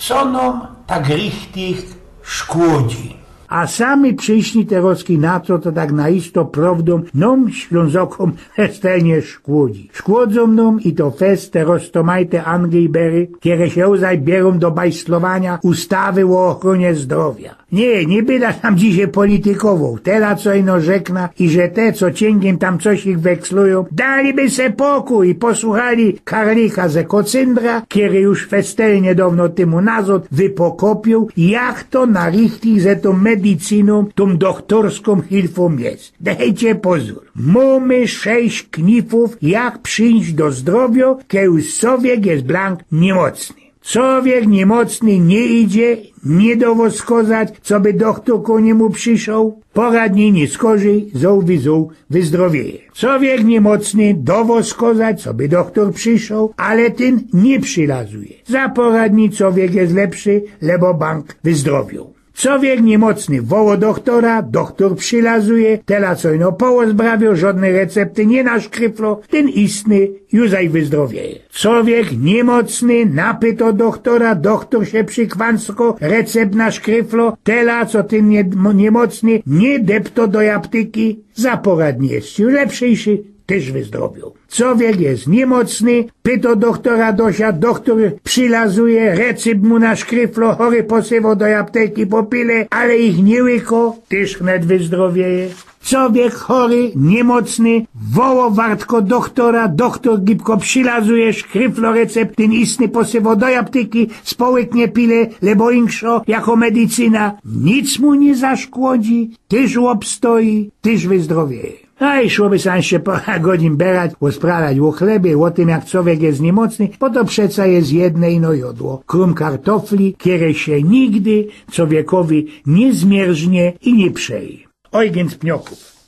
co nam tak richtig szkodzi. A sami przyszli teraz na to tak naisto prawdą nam Ślązokom festelnie szkłodzi. Szkłodzą nam i to fest teraz to majte Anglii bery, które się bierą do bajslowania ustawy o ochronie zdrowia. Nie byda tam dzisiaj politykował. Teraz co ino rzekna i że te, co cięgiem tam coś ich wekslują, daliby se pokój i posłuchali Karlicha ze Kocyndra, który już festelnie dawno temu nazad wypokopił, jak to na richtig ze tą medycyną, tą doktorską hilfą jest. Dajcie pozór. Mamy 6 knifów, jak przyjść do zdrowia, kiedy człowiek jest blank niemocny. Człowiek niemocny nie idzie, nie dowoskozać, co by doktor ko niemu przyszł. Poradni nie skorzy, zoł wyzdrowieje. Człowiek niemocny dowoskozać, co by doktor przyszł, ale ten nie przylazuje. Za poradni człowiek jest lepszy, lebo bank wyzdrowił. Człowiek niemocny woło doktora, doktor przylazuje, teraz co ino połozbrawią, żadne recepty nie naszkryflo, ten istny już wyzdrowieje. Człowiek niemocny napyto doktora, doktor się przykwansko, recept naszkryflo, teraz co ten niemocny nie depto do apteki, za poradni jest już lepszejszy, też wyzdrowił. Człowiek jest niemocny, pyta doktora Dosia, doktor przylazuje, recept mu na szkryflo, chory posyło do apteki popile, ale ich nie łyko, też wnet wyzdrowieje. Człowiek chory, niemocny, woło wartko doktora, doktor gibko przylazuje, szkryflo recept, ten istny posyło do apteki, społek nie pile, lebo inkszo, jako medycyna, nic mu nie zaszkodzi, też obstoi, też wyzdrowieje. A i szłoby sam się parę godzin berać, rozprawiać o chlebie, o tym jak człowiek jest niemocny, bo to przeca jest jedne ino jodło. Krum kartofli, które się nigdy człowiekowi nie zmierznie i nie przeje. Eugen z Pnioków.